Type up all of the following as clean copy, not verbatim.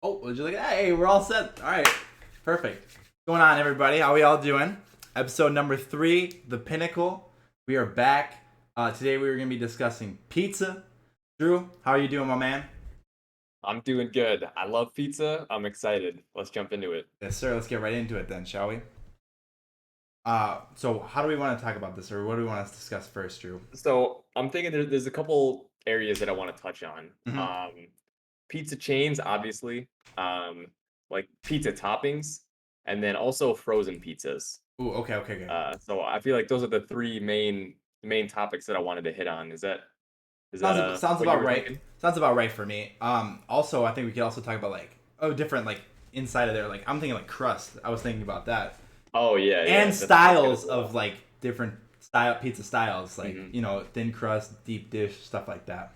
Oh, would you look at that? Hey, we're all set. All right, perfect. What's going on, everybody? How we all doing? Episode number 3, the Pinnacle. We are back. Today we are going to be discussing pizza. Drew, how are you doing, my man? I'm doing good. I love pizza. I'm excited. Let's jump into it. Yes, sir. Let's get right into it then, shall we? So how do we want to talk about this, or what do we want to discuss first, Drew? So I'm thinking there's a couple areas that I want to touch on. Mm-hmm. Pizza chains, obviously, um, like pizza toppings, and then also frozen pizzas. Ooh, okay. So I feel like those are the three main topics that I wanted to hit on. Is that Sounds what you about were right. thinking? Sounds about right for me. Also, I think we could also talk about different inside of there. Like I'm thinking like crust. I was thinking about that. Oh yeah, And that's good as styles of well. like different style pizza styles, like Hmm. thin crust, deep dish, stuff like that.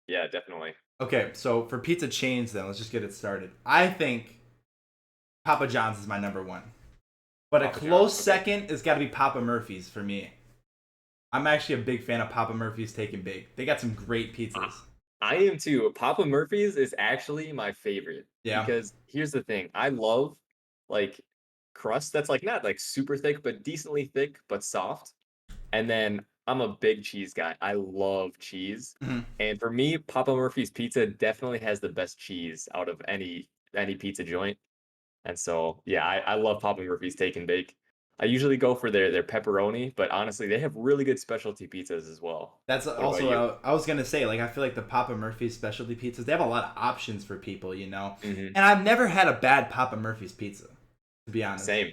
Yeah, definitely. Okay, so for pizza chains, then let's just get it started. I think Papa John's is my number one, but a Papa John's. close Okay. second is got to be Papa Murphy's for me. I'm actually a big fan of Papa Murphy's Taken Bake. They got some great I pizzas. I am too. Papa Murphy's is actually my favorite Yeah. because here's the thing. I love like crust that's like not like super thick, but decently thick, but soft. And then I'm a big cheese guy. I love cheese. Mhm. And for me, Papa Murphy's pizza definitely has the best cheese out of any pizza joint. And so, yeah, I love Papa Murphy's Take and Bake. I usually go for their pepperoni, but honestly, they have really good specialty pizzas as well. That's What about also you? I was gonna say. Like I feel like the Papa Murphy's specialty pizzas, they have a lot of options for people, Hmm. And I've never had a bad Papa Murphy's pizza, to be honest. Same.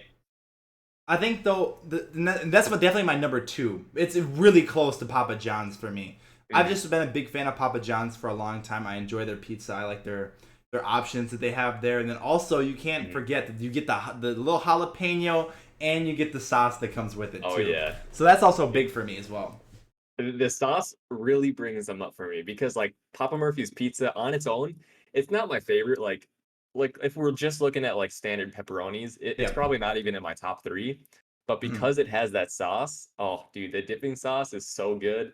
I think though, and that's definitely my number two. It's really close to Papa John's for me. I've Mhm. just been a big fan of Papa John's for a long time. I enjoy their pizza. I like their options that they have there, and then also you can't Mhm. forget that you get the little jalapeno and you get the sauce that comes with it Oh too. yeah. So that's also Y- big for me as well. The sauce really brings them up for me because like Papa Murphy's pizza on its own, it's not my favorite. Like if we're just looking at like standard pepperonis, it's Yeah. probably not even in my top three. But Mhm. because it has that sauce, oh dude, the dipping sauce is so good.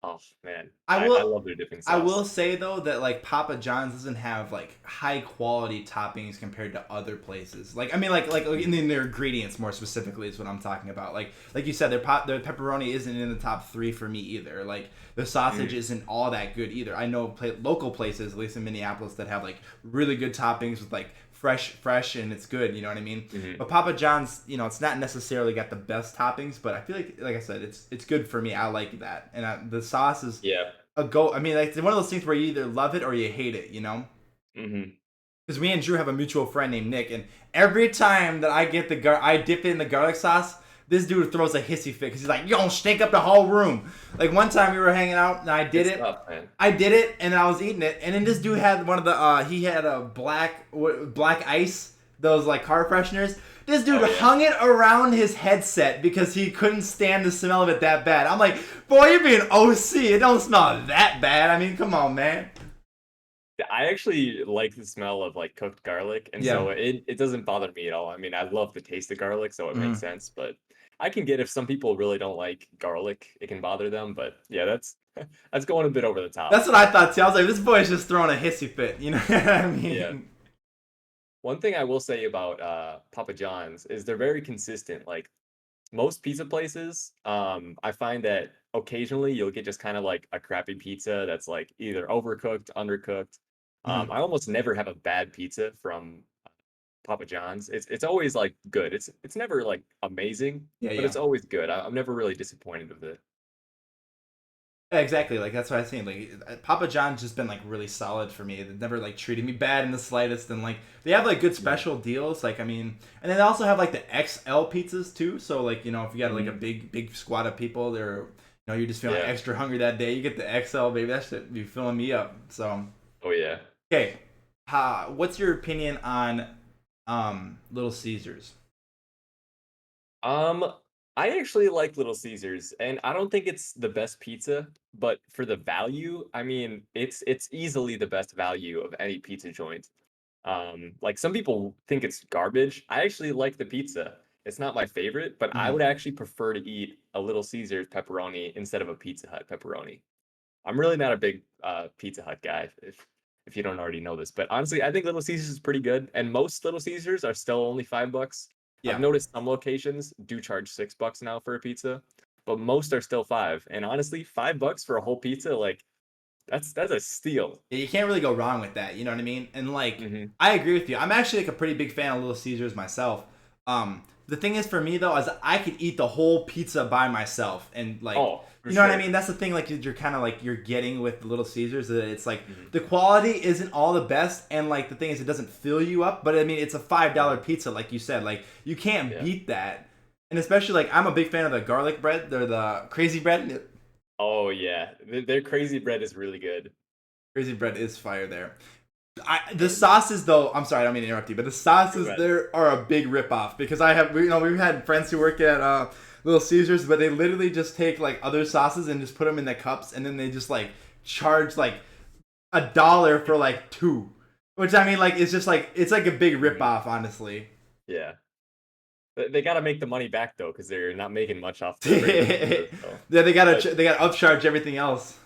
Oh man, I I will love their dipping I will sauce. say though that like Papa John's doesn't have like high quality toppings compared to other places. Like I mean like Mhm. in their ingredients more specifically is what I'm talking about. Like you said, their pepperoni isn't in the top 3 for me either. Like the sausage Mhm. isn't all that good either. I know local places, at least in Minneapolis, that have like really good toppings with like fresh and it's good. You know what I mean? Mhm. But Papa John's, it's not necessarily got the best toppings, but I feel like I said, it's good for me. I like that, and the sauce is Yeah. a go. I mean, like it's one of those things where you either love it or you hate it, you know? Mhm. Because me and Drew have a mutual friend named Nick, and every time that I get I dip it in the garlic sauce, this dude throws a hissy fit because he's like, "You don't stink up the whole room." Like one time we were hanging out and It's tough, man. I did it, and I was eating it, and then this dude had one of the he had a black ice, those like car fresheners. This dude Oh yeah. hung it around his headset because he couldn't stand the smell of it that bad. I'm like, boy, you're being OC. It don't smell that bad. I mean, come on, man. Yeah, I actually like the smell of like cooked garlic, and Yeah. so it doesn't bother me at all. I mean, I love the taste of garlic, so it makes Mhm. sense. But I can get if some people really don't like garlic, it can bother them. But yeah, that's that's going a bit over the top. That's what I thought too. I was like, this boy's just throwing a hissy fit. You know what I Yeah. mean? One thing I will say about Papa John's is they're very consistent. Like most pizza places, I find that occasionally you'll get just kind of like a crappy pizza that's like either overcooked, undercooked. Mhm. I almost never have a bad pizza from Papa John's. It's always like good. It's never like amazing, Yeah, but yeah. it's always good. I'm never really disappointed with it. Yeah, exactly. Like that's what I was saying. Like Papa John's just been like really solid for me. They've never like treated me bad in the slightest, and like they have like good Mhm. special deals. Like I mean, and then they also have like the XL pizzas too. So like if you got like a Mhm. big squad of people, they're you're just feeling like Yeah. extra hungry that day. You get the XL, baby. That should be filling me up. So Oh yeah. okay, what's your opinion on Little Caesars? Um, I actually like Little Caesars, and I don't think it's the best pizza, but for the value, I mean, it's easily the best value of any pizza joint. Like some people think it's garbage. I actually like the pizza. It's not my favorite, but I Mhm. would actually prefer to eat a Little Caesars pepperoni instead of a Pizza Hut pepperoni. I'm really not a big Pizza Hut guy, if if you don't already know this. But honestly, I think Little Caesars is pretty good, and most Little Caesars are still only $5. I've Yeah. noticed some locations do charge $6 now for a pizza, but most are still 5. And honestly, $5 for a whole pizza, like that's a steal. Yeah, you can't really go wrong with that. You know what I mean? And like, Hmm. I agree with you. I'm actually like a pretty big fan of Little Caesars myself. The thing is for me though, is I could eat the whole pizza by myself, and like, Oh, for you know what I sure. mean? That's the thing. Like, you're kind of like you're getting with Little Caesars that it's like Hmm. the quality isn't all the best, and like the thing is it doesn't fill you up. But I mean, it's a $5 pizza, like you said. Like you can't Yeah. beat that. And especially like I'm a big fan of the garlic bread. They're the crazy bread. Oh yeah, their crazy bread is really good. Crazy bread is fire there. The And sauces though, I'm sorry, I don't mean to interrupt you, but the go sauces ahead. there are a big rip off because we've had friends who work at Little Caesars, but they literally just take like other sauces and just put them in the cups, and then they just like charge like $1 for like two, which I mean like it's just like it's like a big rip Mhm. off, honestly. Yeah, they got to make the money back though, because they're not making much off the regular Yeah, pizza. So, but they gotta upcharge everything else.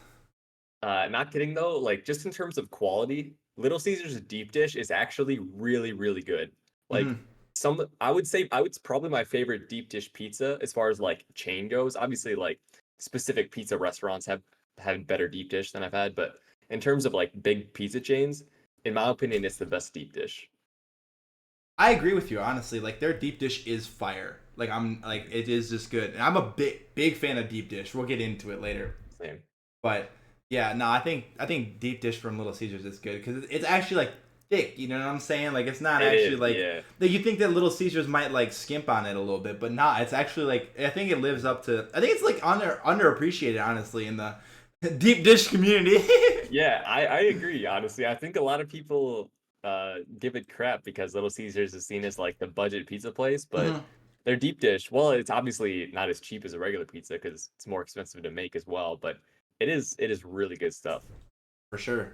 not kidding though, like just in terms of quality, Little Caesars deep dish is actually really, really good. Like Hmm. I would probably my favorite deep dish pizza as far as like chain goes. Obviously, like specific pizza restaurants have had better deep dish than I've had, but in terms of like big pizza chains, in my opinion, it's the best deep dish. I agree with you, honestly. Like their deep dish is fire. Like I'm like it is just good. And I'm a big fan of deep dish. We'll get into it later. Same. But yeah, no, I think deep dish from Little Caesars is good because it's actually like thick. You know what I'm saying? Like it's not It actually is, like yeah. that. You think that Little Caesars might like skimp on it a little bit, but nah. It's actually like I think it lives up to. I think it's like underappreciated, honestly, in the deep dish community. Yeah, I agree, honestly. I think a lot of people give it crap because Little Caesars is seen as like the budget pizza place, but Mhm. their deep dish, well, it's obviously not as cheap as a regular pizza because it's more expensive to make as well, but it is really good stuff. For sure,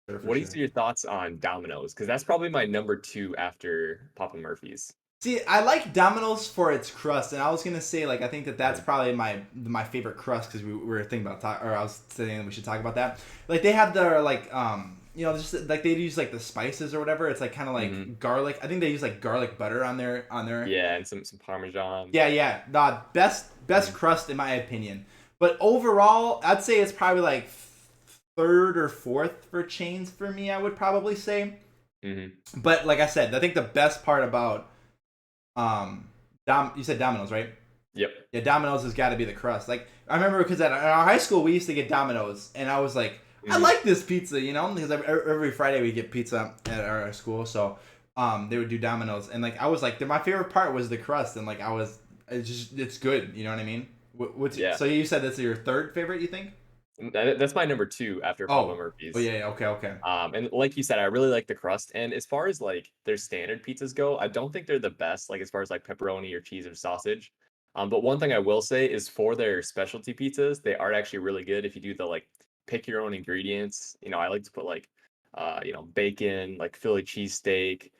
for What are sure. your thoughts on Domino's? Because that's probably my number two after Papa Murphy's. See, I like Domino's for its crust, and I was gonna say like I think that that's Mhm. probably my favorite crust because we were thinking about or I was saying we should talk about that. Like they have their like just like they use like the spices or whatever. It's like kind of Mhm. like garlic. I think they use like garlic butter on their. Yeah, and some Parmesan. Yeah. The best Mhm. crust in my opinion. But overall, I'd say it's probably like third or fourth for chains for me. I would probably say. Mhm. But like I said, I think the best part about you said Domino's, right? Yep. Yeah, Domino's has got to be the crust. Like I remember because at our high school we used to get Domino's, and I was like, I Mhm. like this pizza, you know, because every Friday we get pizza at our school, so they would do Domino's, and like I was like, my favorite part was the crust, and like it's good, you know what I mean? Yeah. So you said that's your third favorite, you think? That's my number two after Papa Oh Murphy's. yeah, okay. And like you said, I really like the crust. And as far as like their standard pizzas go, I don't think they're the best, like as far as like pepperoni or cheese or sausage. But one thing I will say is for their specialty pizzas, they are actually really good if you do the like pick your own ingredients. I like to put like bacon, like Philly cheesesteak,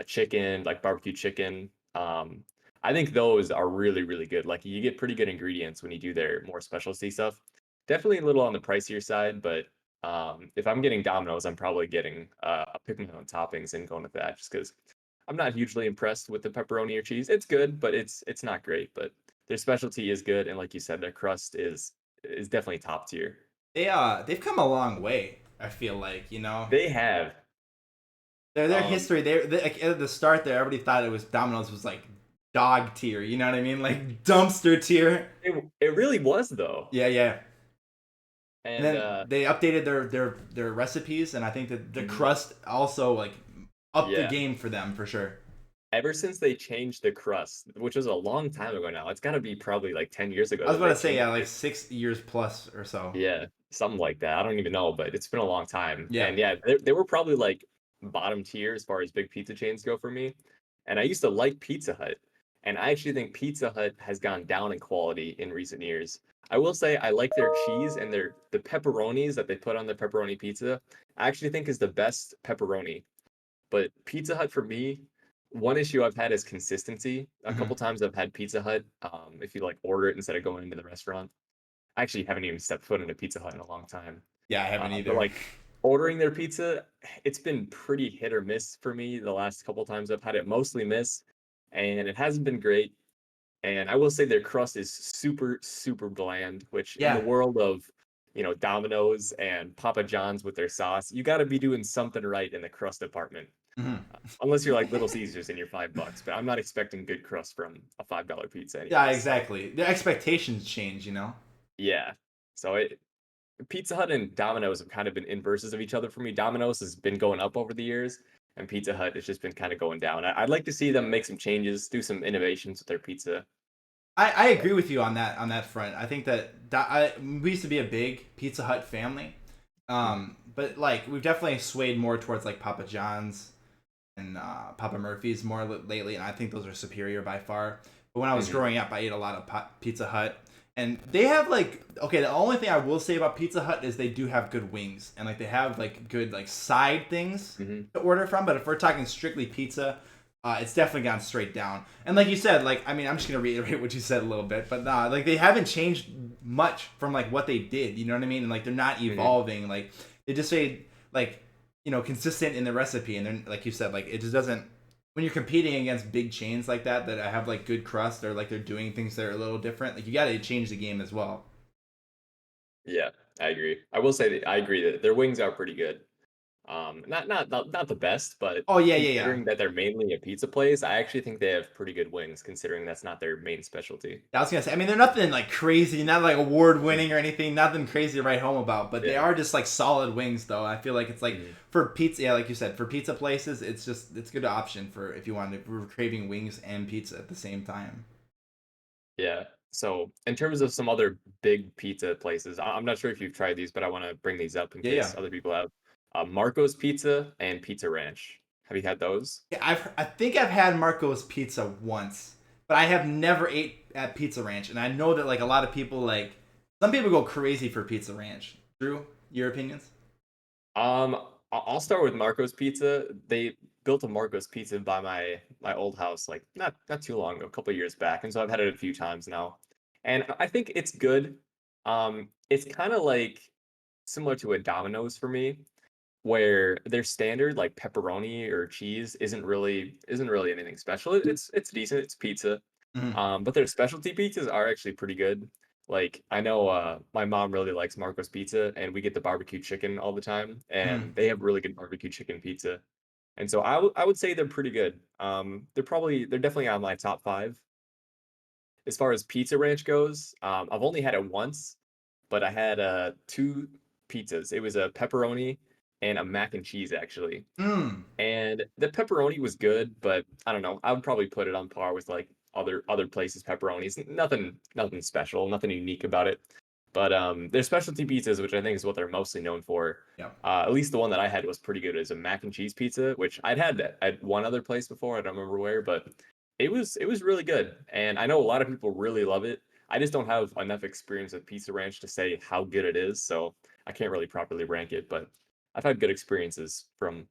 chicken, like barbecue chicken. I think those are really, really good. Like you get pretty good ingredients when you do their more specialty stuff. Definitely a little on the pricier side, but if I'm getting Domino's, I'm probably getting picking my own toppings and going with that just because I'm not hugely impressed with the pepperoni or cheese. It's good, but it's not great. But their specialty is good, and like you said, their crust is definitely top tier. They've come a long way. I feel like They have. their Um, history. They like, at the start there, everybody thought it was Domino's was like dog tier. You know what I mean? Like dumpster tier. it really was though, Yeah. And and then they updated their recipes, and I think that the mhm, crust also like upped the yeah. game for them for sure. Ever since they changed the crust, which was a long time ago now, it's got to be probably like 10 years ago I was that about they to say changed yeah, like it. 6 years plus or so. Yeah, something like that. I don't even know, but it's been a long time. Yeah. And yeah, they were probably like bottom tier as far as big pizza chains go for me. And I used to like Pizza Hut. And I actually think Pizza Hut has gone down in quality in recent years. I will say I like their cheese and the pepperonis that they put on the pepperoni pizza. I actually think is the best pepperoni. But Pizza Hut for me, one issue I've had is consistency. A couple Hmm. times I've had Pizza Hut, if you like order it instead of going into the restaurant. I actually haven't even stepped foot in a Pizza Hut in a long time. Yeah, I haven't But either. like ordering their pizza, it's been pretty hit or miss for me the last couple times I've had it, mostly miss, and it hasn't been great. And I will say their crust is super, super bland, which in the Yeah. world of, Dominoes and Papa John's with their sauce, you got to be doing something right in the crust department. Mhm. Unless you're like Little Caesars and you're $5, but I'm not expecting good crust from a $5 pizza Yeah, anyways. So exactly. The expectations change, you know? yeah. So Pizza Hut and Domino's have kind of been inverses of each other for me. Domino's has been going up over the years, and Pizza Hut has just been kind of going down. I'd like to see them make some changes, do some innovations with their pizza. I But agree with you on that front. I think we used to be a big Pizza Hut family, mhm, but like we've definitely swayed more towards like Papa John's and Papa Murphy's more lately, and I think those are superior by far. But when I was mhm, growing up, I ate a lot of Pizza Hut, and they have like okay. The only thing I will say about Pizza Hut is they do have good wings, and like they have like good like side things mhm. to order from. But if we're talking strictly pizza, it's definitely gone straight down. And like you said, like I mean, I'm just gonna reiterate what you said a little bit, but nah, like they haven't changed much from like what they did. You know what I mean? And like they're not Mhm. evolving. Like they just say like consistent in the recipe, and then like you said, like it just doesn't. When you're competing against big chains like that have like good crust or like they're doing things that are a little different, like you got to change the game as well. Yeah, I agree. I will say that I agree that their wings are pretty good. Not the best, but Oh yeah, yeah, yeah. considering that they're mainly a pizza place, I actually think they have pretty good wings, considering that's not their main specialty. I was gonna say, I mean, they're nothing like crazy, not like award winning Mhm. or anything, nothing crazy to write home about, but they Yeah. are just like solid wings, though. I feel like it's like Mhm. for pizza, yeah, like you said, for pizza places, it's a good option for if you want to, if we're craving wings and pizza at the same time. Yeah. So, in terms of some other big pizza places, I'm not sure if you've tried these, but I want to bring these up in Yeah, yeah. case other people have. Marco's Pizza and Pizza Ranch. Have you had those? Yeah, I think I've had Marco's Pizza once, but I have never ate at Pizza Ranch, and I know that like a lot of people like some people go crazy for Pizza Ranch. Drew, your opinions? I'll start with Marco's Pizza. They built a Marco's Pizza by my old house, like not too long ago, a couple years back, and so I've had it a few times now, and I think it's good. It's kind of like similar to a Domino's for me, where their standard like pepperoni or cheese isn't really anything special. It's decent. It's pizza. Mhm. But their specialty pizzas are actually pretty good. Like I know my mom really likes Marco's Pizza, and we get the barbecue chicken all the time, Mhm. and they have really good barbecue chicken pizza. And so I would say they're pretty good. They're definitely on my top five. As far as Pizza Ranch goes, I've only had it once, but I had two pizzas. It was a pepperoni and a mac and cheese actually. Mm. And the pepperoni was good, but I don't know. I would probably put it on par with like other places' pepperonis. Nothing special, nothing unique about it. But their specialty pizzas, which I think is what they're mostly known for, Yep. at least the one that I had was pretty good. Is a mac and cheese pizza, which I'd had that at one other place before. I don't remember where, but it was really good. And I know a lot of people really love it. I just don't have enough experience with Pizza Ranch to say how good it is, so I can't really properly rank it. But I've had good experiences from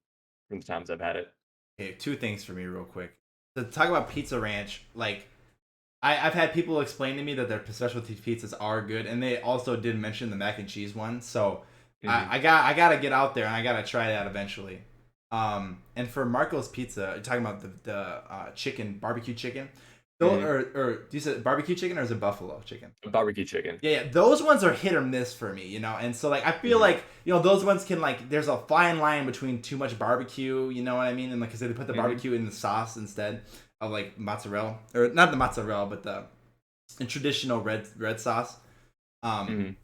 the times I've had it. Okay, two things for me real quick. To talk about Pizza Ranch, like I've had people explain to me that their specialty pizzas are good, and they also did mention the mac and cheese one. So Mhm, I gotta get out there and I gotta try that eventually. And for Marco's Pizza, you're talking about the chicken barbecue chicken, though, mhm. or do you say barbecue chicken or is it buffalo chicken? Barbecue chicken. Yeah, yeah, those ones are hit or miss for me, and so like I feel Mhm, like those ones can like there's a fine line between too much barbecue, you know what I mean, and like because they put the mhm, barbecue in the sauce instead of like mozzarella or not the mozzarella but the traditional red sauce. Um, mhm.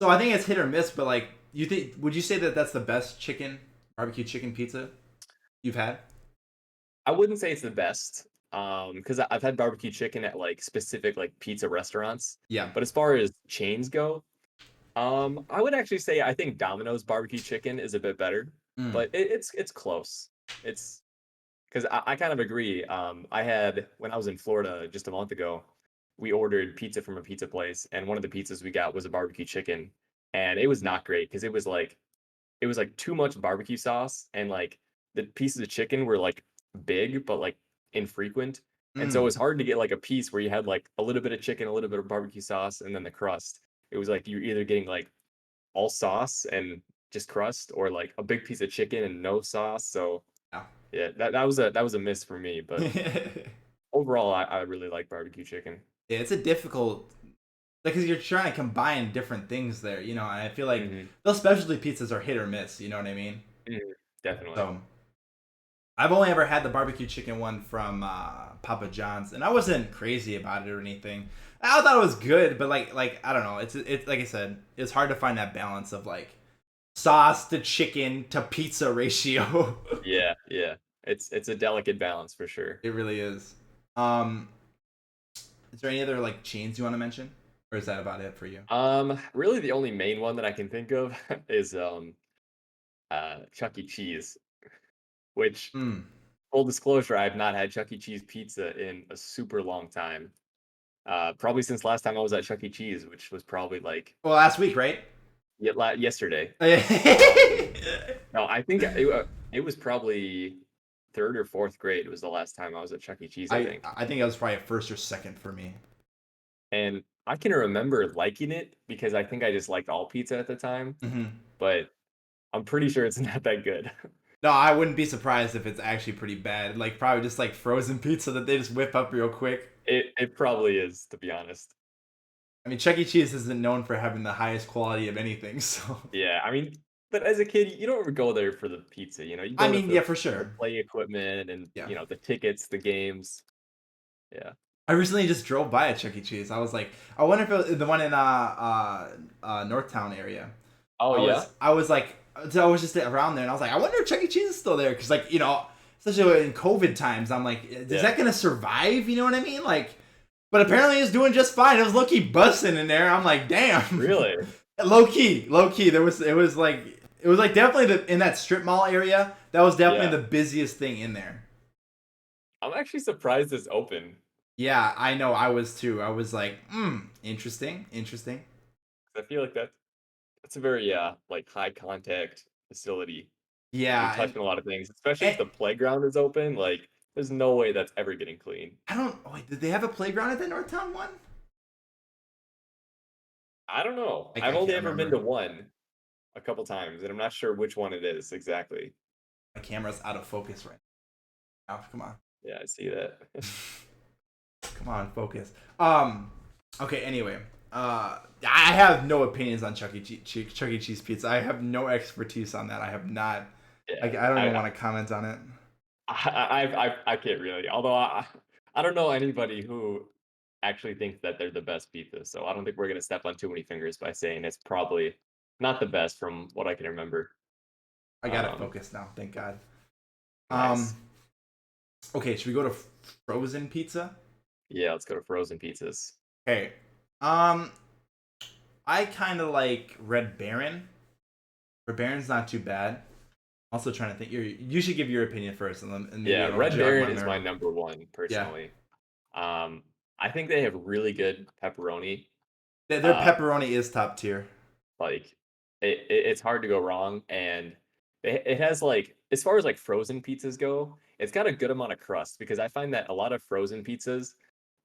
so I think it's hit or miss, but like you think would you say that that's the best chicken barbecue chicken pizza you've had? I wouldn't say it's the best, because I've had barbecue chicken at, like, specific, like, pizza restaurants, Yeah. but as far as chains go, I would actually say I think Domino's barbecue chicken is a bit better, Mm. but it's close. It's 'Cause I kind of agree. I had when I was in Florida just a month ago, we ordered pizza from a pizza place, and one of the pizzas we got was a barbecue chicken, and it was not great because it was like too much barbecue sauce, and like the pieces of chicken were like big but like infrequent, and so it Mm. was hard to get like a piece where you had like a little bit of chicken, a little bit of barbecue sauce, and then the crust. It was like you're either getting like all sauce and just crust, or like a big piece of chicken and no sauce. So Yeah. yeah, that was a miss for me. But overall, I really like barbecue chicken. Yeah, it's a difficult because you're trying to combine different things there, and I feel like Hmm. those specialty pizzas are hit or miss. You know what I mean? Definitely. So I've only ever had the barbecue chicken one from Papa John's, and I wasn't crazy about it or anything. I thought it was good, but like I don't know. It's like I said, it's hard to find that balance of like sauce to chicken to pizza ratio. Yeah, yeah. It's a delicate balance for sure. It really is. Um, is there any other like chains you want to mention, or is that about it for you? Really the only main one that I can think of is Chuck E. Cheese, which Mm. full disclosure, I've not had Chuck E. Cheese pizza in a super long time. Probably since last time I was at Chuck E. Cheese, which was probably like Well, last week, right? yesterday. Yeah, No, I think it was probably third or fourth grade was the last time I was at Chuck E. Cheese, I I think. I think it was probably a first or second for me. And I can remember liking it because I think I just liked all pizza at the time, Hmm. but I'm pretty sure it's not that good. No, I wouldn't be surprised if it's actually pretty bad. Like probably just like frozen pizza that they just whip up real quick. It probably is, to be honest. I mean, Chuck E. Cheese isn't known for having the highest quality of anything, so Yeah, I mean, but as a kid, you don't ever go there for the pizza, you I go there mean, for yeah, for the sure. play equipment and, Yeah. the tickets, the games. Yeah. I recently just drove by a Chuck E. Cheese. I was like, I wonder if it was the one in Northtown area. Oh, yeah? I was like, so I was just around there, and I was like, I wonder if Chuck E. Cheese is still there, because like especially in COVID times, I'm like, is Yeah. that gonna survive? You know what I mean? Like, but apparently it's doing just fine. It was low key busting in there. I'm like, damn. Really? Low key. It was like definitely in that strip mall area. That was Yeah. definitely the busiest thing in there. I'm actually surprised it's open. Yeah, I know. I was too. I was like, interesting, interesting. I feel like that's a very like high contact facility. You're Yeah, touching a lot of things, especially if and the playground is open. Like, there's no way that's ever getting clean. I don't. Oh, wait, did they have a playground at the Northtown one? I don't know. I I've can't only ever been remember. to one a couple times, and I'm not sure which one it is exactly. My camera's out of focus right now. Come on, Yeah, I see that. come on, focus. Okay. Anyway, I have no opinions on Chuck E. Cheese pizza. I have no expertise on that. I have not. Yeah, Like, I don't even I want to comment on it. I can't really. Although I don't know anybody who actually thinks that they're the best pizza, so I don't think we're gonna step on too many fingers by saying it's probably not the best from what I can remember. I got it Um, focused now. Thank God. nice. Um. Okay. Should we go to frozen pizza? Yeah, let's go to frozen pizzas. Okay. Um. I kind of like Red Baron. Red Baron's not too bad. Also trying to think. You should give your opinion first, and maybe Yeah, it'll Red jog my Baron is my memory. number one Yeah, personally. I think they have really good pepperoni. their Uh, pepperoni is top tier. like it's hard to go wrong, and it has like as far as like frozen pizzas go, it's got a good amount of crust because I find that a lot of frozen pizzas,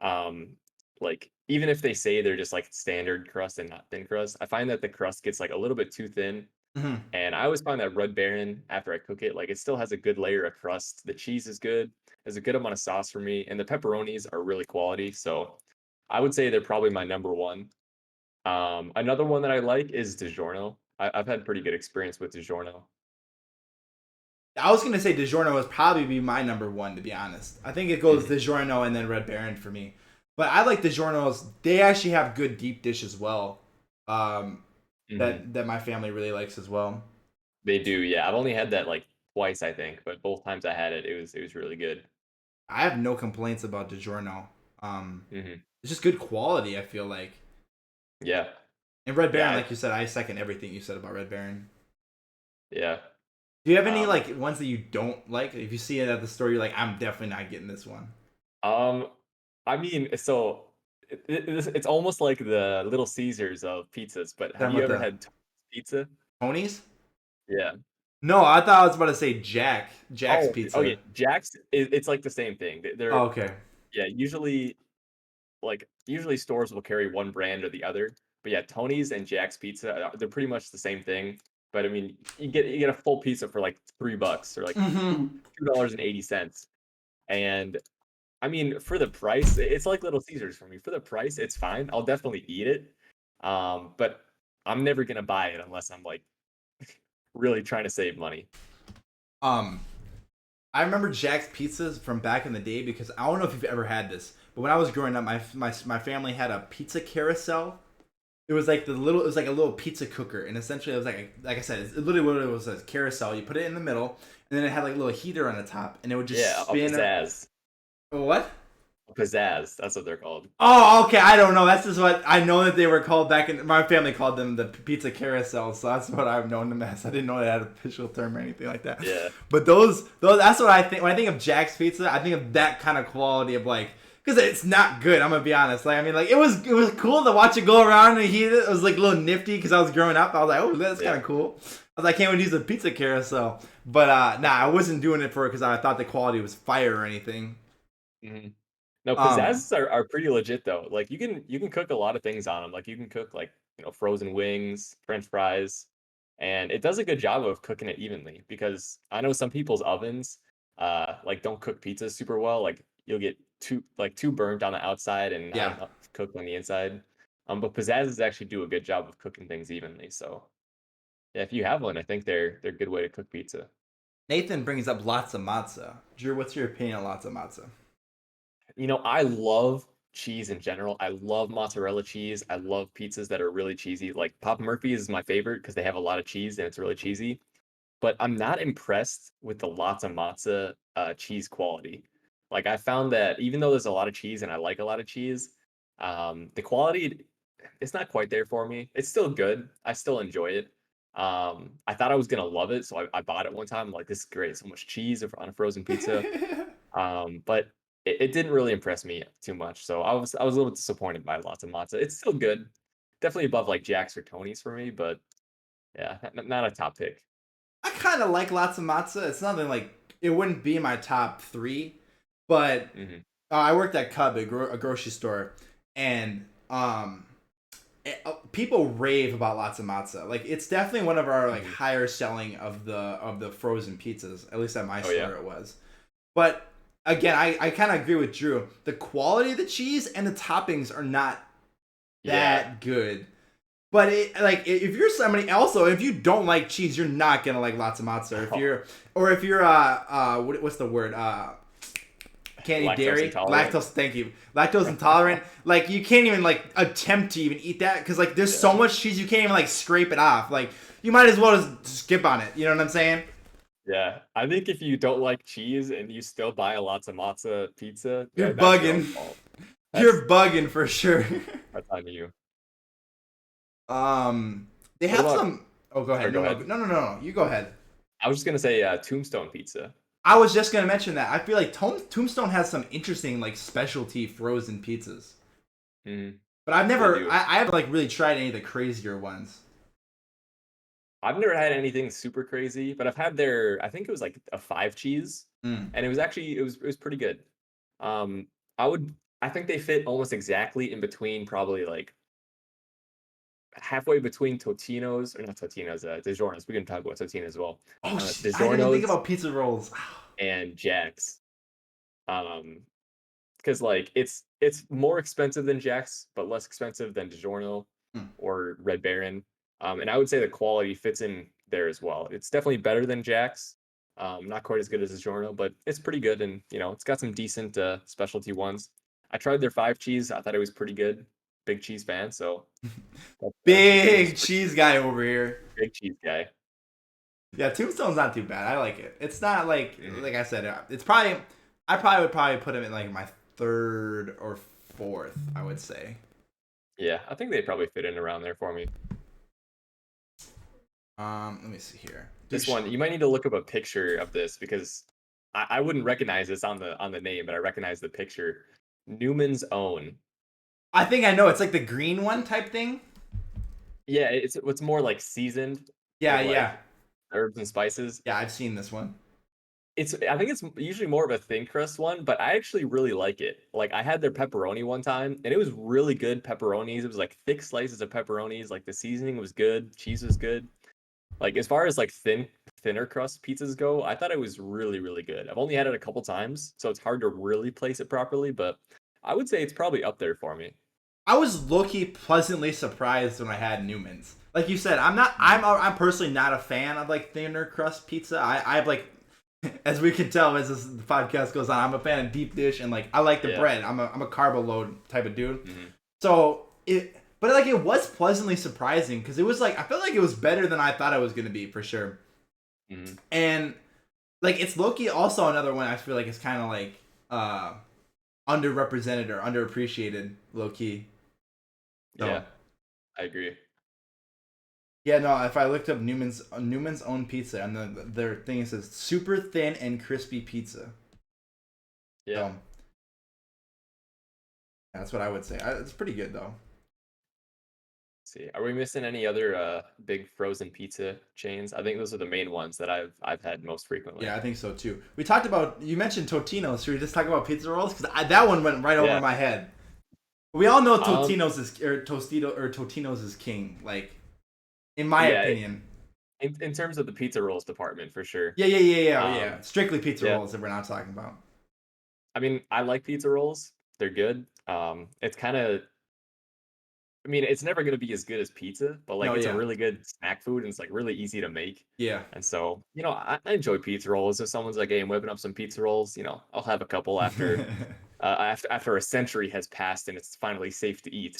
um, like even if they say they're just like standard crust and not thin crust, I find that the crust gets like a little bit too thin. Hmm. And I always find that Red Baron, after I cook it, like it still has a good layer of crust. The cheese is good. There's a good amount of sauce for me, and the pepperonis are really quality. So I would say they're probably my number one. Another one that I like is Digiorno. I've had pretty good experience with Digiorno. I was gonna say Digiorno would probably be my number one, to be honest. I think it goes Hmm. Digiorno and then Red Baron for me. But I like Digiorno's. They actually have good deep dish as well. Um, Hmm. that my family really likes as well. They do, yeah. I've only had that like twice, I think, but both times I had it, it was really good. I have no complaints about Digiorno. Um, Hmm. it's just good quality. I feel like. Yeah, And Red yeah, Baron, like you said, I second everything you said about Red Baron. yeah. Do you have any Um, like ones that you don't like? If you see it at the store, you're like, I'm definitely not getting this one. um, I mean, so it's almost like the Little Caesars of pizzas. But have Talking you about ever the had pizza? ponies? Yeah. No, I thought I was about to say Jack's Oh, okay. Pizza. Jack's, it's like the same thing. Oh, They're okay. yeah. Usually stores will carry one brand or the other. But yeah, Tony's and Jack's Pizza, they're pretty much the same thing. but I mean, you get a full pizza for like $3 or like Hmm. $2.80. And I mean, for the price, it's like Little Caesars for me. For the price, it's fine. I'll definitely eat it. But I'm never gonna buy it unless I'm like really trying to save money. Um, I remember Jack's pizzas from back in the day because I don't know if you've ever had this, but when I was growing up, my family had a pizza carousel. It was like it was like a little pizza cooker, and essentially it was like I said, it's literally what it was, a carousel. You put it in the middle, and then it had like a little heater on the top, and it would just Yeah, a spin. pizzazz. What? A pizzazz. That's what they're called. Oh, okay. I don't know. That's just what I know that they were called back in my family called them the pizza carousel. So that's what I've known them as. I didn't know they had an official term or anything like that. Yeah. But those that's what I think when I think of Jack's Pizza. I think of that kind of quality of like because it's not good. I'm gonna be honest. Like I mean, like it was cool to watch it go around and heat it. It was like a little nifty because I was growing up. I was like, oh, that's kind of cool. I was like, I can't even use a pizza carousel. But nah, I wasn't doing it for it because I thought the quality was fire or anything. Mhm. No, Um, pizzazzes are pretty legit though. Like you can cook a lot of things on them. Like you can cook like frozen wings, French fries, and it does a good job of cooking it evenly. Because I know some people's ovens, like don't cook pizzas super well. Like you'll get too burnt on the outside and not yeah. enough cooked on the inside. But pizzazzes actually do a good job of cooking things evenly. So yeah, if you have one, I think they're a good way to cook pizza. Nathan brings up lots of matzah. Drew, what's your opinion on lots of matzah? I love cheese in general. I love mozzarella cheese. I love pizzas that are really cheesy. Like Papa Murphy's is my favorite because they have a lot of cheese and it's really cheesy. But I'm not impressed with the lots of matzo cheese quality. Like I found that even though there's a lot of cheese and I like a lot of cheese, the quality it's not quite there for me. It's still good. I still enjoy it. I thought I was gonna love it, so I bought it one time. I'm like, this is great. So much cheese on a frozen pizza. But it didn't really impress me too much. So I was a little disappointed by lots of matzo. It's still good. Definitely above like Jack's or Tony's for me, but yeah, not a top pick. I kind of like lots of matzah. It's nothing like it wouldn't be my top three, but Hmm. I worked at Cub, a grocery store, and people rave about lots of matzah. Like it's definitely one of our like Hmm. higher selling of the frozen pizzas. At least at my Oh yeah. store it was. But again, I kind of agree with Drew. The quality of the cheese and the toppings are not Yeah. that good. But like if you're somebody also if you don't like cheese, you're not gonna like lots of matzah. If you're what's the word can't eat Lactose dairy intolerant. lactose thank you lactose intolerant like you can't even like attempt to even eat that because like there's so Yeah. much cheese you can't even like scrape it off like you might as well just skip on it. You know what I'm saying? Yeah. I think if you don't like cheese and you still buy a lots of matzo pizza, You're that's your own bugging. fault. That's You're bugging for sure. that's on you. um, they What have about some. Oh, go or ahead. go No, no, ahead. no, no, no. You go ahead. I was just gonna say Tombstone Pizza. I was just gonna mention that. I feel like Tombstone has some interesting like specialty frozen pizzas, Hmm. but I've They never. do. I haven't like really tried any of the crazier ones. I've never had anything super crazy, but I've had their I think it was like a 5 cheese, Mm. and it was pretty good. Um, I would I think they fit almost exactly in between, probably like halfway between Totinos or not Totinos, Digiornos. We can talk about Totinos as well. Oh, I didn't even think Digiornos about pizza rolls. and Jack's. Um, because like it's more expensive than Jack's, but less expensive than Digiorno Mm. or Red Baron. And I would say the quality fits in there as well. It's definitely better than Jack's. Not quite as good as Digiorno, but it's pretty good, and it's got some decent specialty ones. I tried their 5 cheese. I thought it was pretty good. Big cheese fan, so Tombstone's Big pretty cheese guy over here. big cheese guy. Yeah, Tombstone's not too bad. I like it. It's not Mhm. like I said. It's probably I probably would probably put him in like my third or fourth. I would say. Yeah, I think they probably fit in around there for me. Let me see here. This one, you might need to look up a picture of this because I wouldn't recognize this on the name, but I recognize the picture. Newman's Own. I think I know. It's like the green one type thing. Yeah, it's more like seasoned Yeah, with yeah, like herbs and spices. yeah. I've seen this one. I think it's usually more of a thin crust one, but I actually really like it. Like I had their pepperoni one time and it was really good pepperonis. It was like thick slices of pepperonis, like the seasoning was good, cheese was good. Like as far as like thinner crust pizzas go, I thought it was really, really good. I've only had it a couple times, so it's hard to really place it properly, but I would say it's probably up there for me. I was low-key pleasantly surprised when I had Newman's. Like you said, I'm personally not a fan of like thinner crust pizza. I've like, as we can tell as this podcast goes on, I'm a fan of deep dish and like I like the Yeah. bread. I'm a carbo load type of dude. Mhm. So but like it was pleasantly surprising because it was like I felt like it was better than I thought it was gonna be for sure. Mhm. And like it's low-key also another one I feel like it's kind of like underrepresented or underappreciated low-key. So Yeah, I agree. yeah, no. If I looked up Newman's own pizza and their thing, it says super thin and crispy pizza. Yeah. So that's what I would say. It's pretty good though. See, are we missing any other big frozen pizza chains? I think those are the main ones that I've had most frequently. Yeah, I think so too. We talked about you mentioned Totinos. Should we just talk about pizza rolls? Because that one went right over Yeah. my head. We all know Um, Totino's is king. Like in my yeah, opinion. in terms of the pizza rolls department for sure. Yeah. Strictly pizza Yeah. rolls that we're not talking about. I mean, I like pizza rolls. They're good. It's kind of I mean, it's never gonna be as good as pizza, but like No, it's a yeah, really good snack food and it's like really easy to make. yeah. And so, I enjoy pizza rolls. If someone's like, "Hey, I'm whipping up some pizza rolls," I'll have a couple after a century has passed and it's finally safe to eat.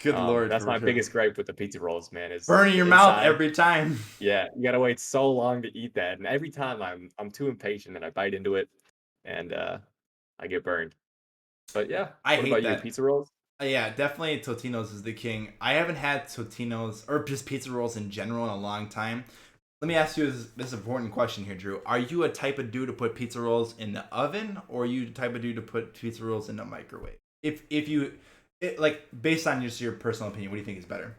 Good lord, That's for my real. biggest gripe with the pizza rolls, man, is Burning your the mouth inside. every time. Yeah, you gotta wait so long to eat that, and every time I'm too impatient and I bite into it, and I get burned. But yeah, I what hate about you? that. Pizza rolls? Yeah, definitely Totino's is the king. I haven't had Totino's or just pizza rolls in general in a long time. Let me ask you this important question here, Drew. Are you a type of dude to put pizza rolls in the oven, or are you the type of dude to put pizza rolls in the microwave? If you like based on just your personal opinion, what do you think is better?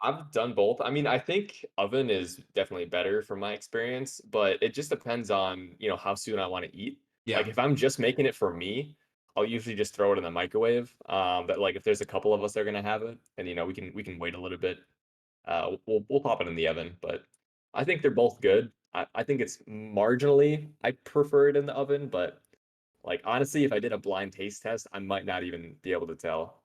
I've done both. I mean, I think oven is definitely better from my experience, but it just depends on, how soon I want to eat. Yeah, Like if I'm just making it for me, I'll usually just throw it in the microwave. But like if there's a couple of us that are gonna have it, and we can wait a little bit, we'll pop it in the oven. But I think they're both good. I think it's marginally I prefer it in the oven, but like honestly, if I did a blind taste test, I might not even be able to tell.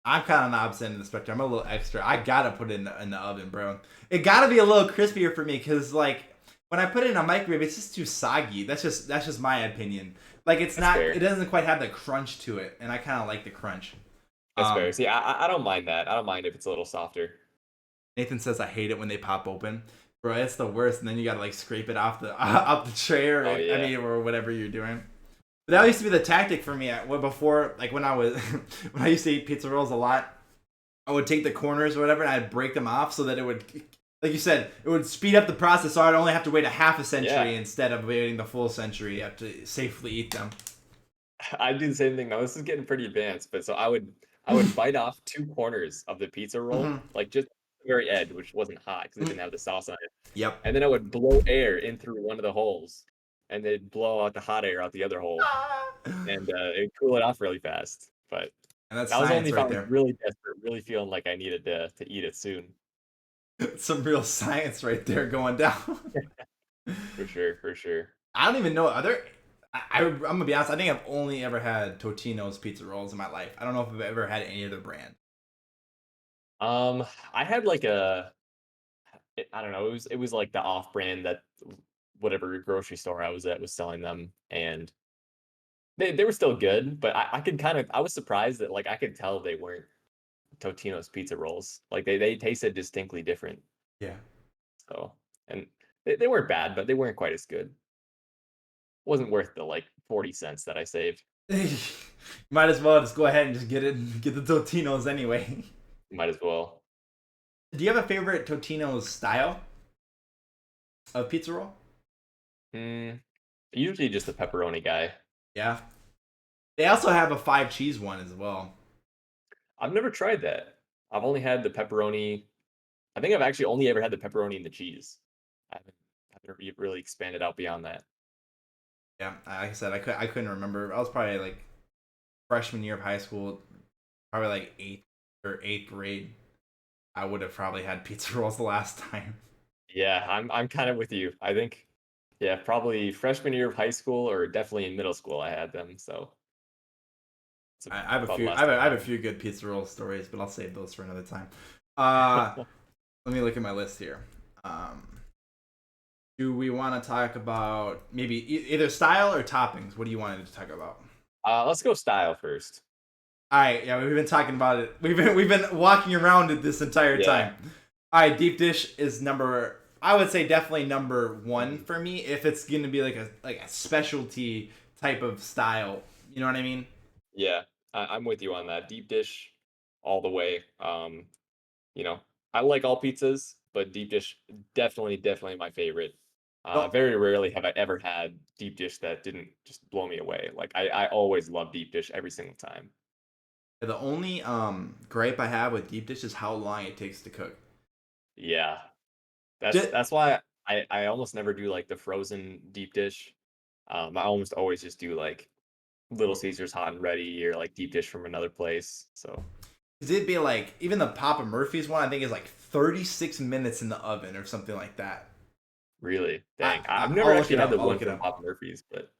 I'm kind of on the opposite end of the spectrum. I'm a little extra. I gotta put it in the oven, bro. It gotta be a little crispier for me, cause like when I put it in a microwave, it's just too soggy. That's just my opinion. Like it's That's not. fair. It doesn't quite have the crunch to it, and I kind of like the crunch. That's fair. Um, See, I don't mind that. I don't mind if it's a little softer. Nathan says I hate it when they pop open, bro. It's the worst, and then you gotta like scrape it off the off the tray, or Oh I yeah. mean, or whatever you're doing. But that used to be the tactic for me. Before, like when I was when I used to eat pizza rolls a lot, I would take the corners or whatever, and I'd break them off so that it would, like you said, it would speed up the process. So I'd only have to wait a half a Yeah. century instead of waiting the full century. You have to safely eat them. I do the same thing now. This is getting pretty advanced, but so I would bite off two corners of the pizza roll, Mhm. like just the very edge, which wasn't hot because it didn't have the sauce on it. Yep. And then I would blow air in through one of the holes, and then blow out the hot air out the other hole, and it'd cool it off really fast. But And that's that was only science if I right was there. really desperate, really feeling like I needed to eat it soon. Some real science right there going down. For sure, for sure. I don't even know other. I'm gonna be honest. I think I've only ever had Totino's pizza rolls in my life. I don't know if I've ever had any other brand. Um, I had like I don't know. It was like the off brand that whatever grocery store I was at was selling them, and they were still good. But I could I was surprised that like I could tell they weren't Totino's pizza rolls. Like they tasted distinctly different. Yeah. So and they weren't bad, but they weren't quite as good. Wasn't worth the like 40 cents that I saved. Might as well just go ahead and just get the Totino's anyway. Might as well. Do you have a favorite Totino's style of pizza roll? Mm, usually just a pepperoni guy. Yeah. They also have a five cheese one as well. I've never tried that. I've only had the pepperoni. I think I've actually only ever had the pepperoni and the cheese. I haven't really expanded out beyond that. Yeah, like I said, I couldn't remember. I was probably like freshman year of high school, probably like eighth grade. I would have probably had pizza rolls the last time. Yeah, I'm kind of with you. I think, yeah, probably freshman year of high school or definitely in middle school I had them. So it's I have a about the few. last time I I have a had few good pizza roll stories, but I'll save those for another time. Uh, them. let me look at my list here. Um, do we want to talk about maybe either style or toppings? What do you want to talk about? Let's go style first. All right, yeah, we've been talking about it. We've been walking around it this entire Yeah. time. All right, deep dish is number. I would say definitely number one Mhm. for me if it's gonna be like a specialty type of style. You know what I mean? Yeah, I'm with you on that. Deep dish all the way. You know, I like all pizzas, but deep dish definitely my favorite. The, Very rarely have I ever had deep dish that didn't just blow me away. Like I always love deep dish every single time. the only gripe I have with deep dish is how long it takes to cook. Yeah, Just, that's why I almost never do like the frozen deep dish. I almost always just do like Little Caesars hot and ready or like deep dish from another place. So cause it'd be like even the Papa Murphy's one I think is like 36 minutes in the oven or something like that. really, dang, I've never I'll look actually it had up. the I'll one look it from up. Papa Murphy's, but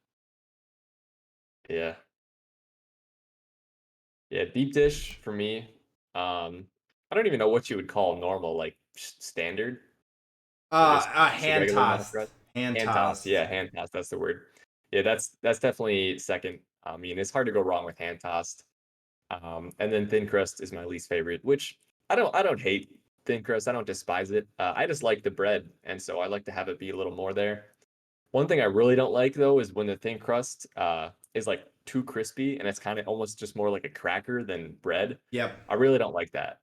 yeah. Yeah, deep dish for me. I don't even know what you would call normal, like standard, or just a Hand regular amount of tossed. crust. Hand Hand toss, tossed. yeah, hand toss. That's the word. Yeah, that's definitely second. I mean, it's hard to go wrong with hand tossed. And then thin crust is my least favorite, which I don't hate thin crust. I don't despise it. I just like the bread, and so I like to have it be a little more there. One thing I really don't like though is when the thin crust is like too crispy and it's kind of almost just more like a cracker than bread. Yep. I really don't like that.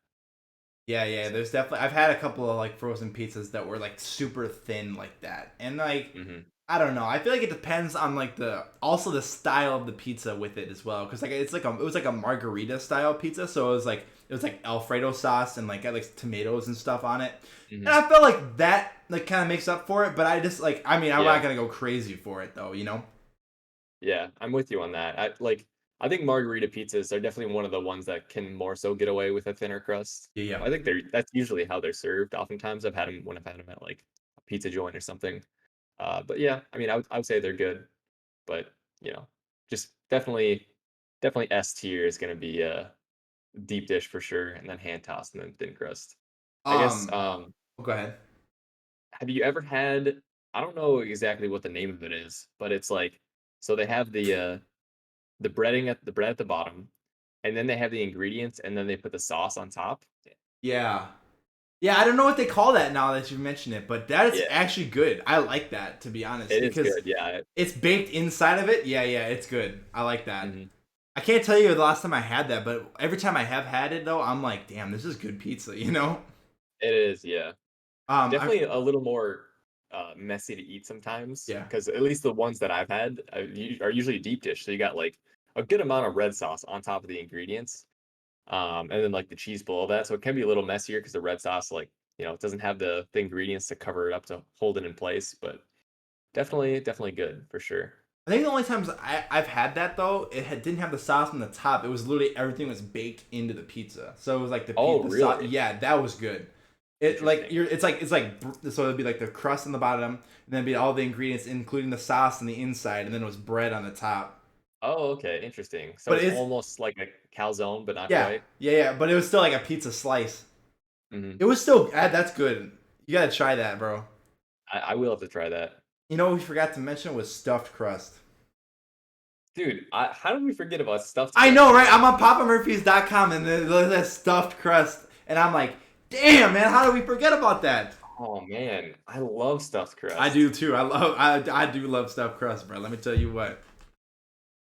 Yeah, yeah. So, There's definitely I've had a couple of like frozen pizzas that were like super thin like that, and like hmm I don't know. I feel like it depends on like the also the style of the pizza with it as well, because like it was like a margarita style pizza, so it was like Alfredo sauce and like got like tomatoes and stuff on it, and hmm I felt like that like kind of makes up for it. But I just like I mean I'm yeah, not gonna go crazy for it though, you know? yeah, I'm with you on that. I think margarita pizzas are definitely one of the ones that can more so get away with a thinner crust. Yeah, yeah. I think that's usually how they're served. Oftentimes, I've had them when I've had them at like a pizza joint or something. But yeah, I mean, I would say they're good, but you know, just definitely S tier is gonna be deep dish for sure, and then hand tossed, and then thin crust. I guess, Um, go ahead. have you ever had I don't know exactly what the name of it is, but it's like so they have the bread at the bottom, and then they have the ingredients, and then they put the sauce on top. Yeah. Yeah, I don't know what they call that now that you mention it, but that is Yeah, actually good. I like that to be honest it is because good. Yeah. it's baked inside of it. Yeah, yeah, it's good. I like that. Mhm. I can't tell you the last time I had that, but every time I have had it though, I'm like, damn, this is good pizza, you know? It is, yeah. I Definitely a little more messy to eat sometimes, yeah. because at least the ones that I've had are usually deep dish. So you got like a good amount of red sauce on top of the ingredients, and then like the cheese below that. So it can be a little messier because the red sauce, like it doesn't have the ingredients to cover it up to hold it in place. But definitely good for sure. I think the only times I've had that though, didn't have the sauce on the top. It was literally everything was baked into the pizza. So it was like Oh, the sauce. really? Yeah, that was good. It like Interesting. you're it's like so it'd be like the crust on the bottom, and then it'd be all the ingredients, including the sauce on the inside, and then it was bread on the top. Oh, okay, interesting. So But it's it's almost like a calzone, but not yeah, quite. yeah, yeah. But it was still like a pizza slice. hmm It was still that's good. You gotta try that, bro. I will have to try that. You know what we forgot to mention was stuffed crust. Dude, how did we forget about stuffed I know, crust? right? I'm on PapaMurphy's.com and there's stuffed crust, and I'm like, damn, man, how did we forget about that? Oh man, I love stuffed I crust. do too. I do love stuffed crust, bro. Let me tell you what.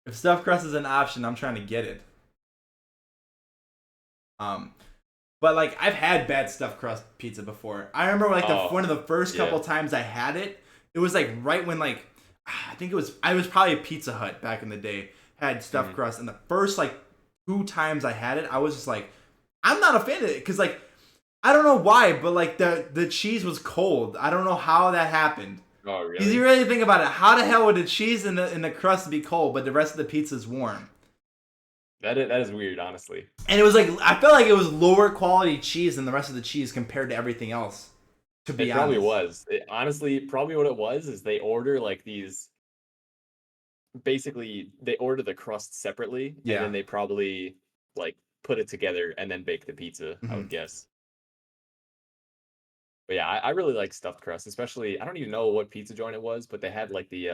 If stuffed crust is an option, I'm trying to get it. Um, but like I've had bad stuffed crust pizza before. I remember like the Oh, one of the first yeah. couple times I had it. It was like right when like I think I was probably a Pizza Hut back in the day had stuffed Mhm. crust, and the first like two times I had it, I was just like, I'm not a fan of it because like I don't know why, but like the cheese was cold. I don't know how that happened. Oh, Because you really? really think about it, how the hell would the cheese in the crust be cold, but the rest of the pizza is warm? That is weird, honestly. And it was like I felt like it was lower quality cheese than the rest of the cheese compared to everything else. To be It probably honest. was. Honestly, probably what it was is they order like these. Basically, they order the crust separately, and Yeah. then they probably like put it together and then bake the pizza. I Hmm. would guess. But yeah, I really like stuffed crust, especially I don't even know what pizza joint it was, but they had like the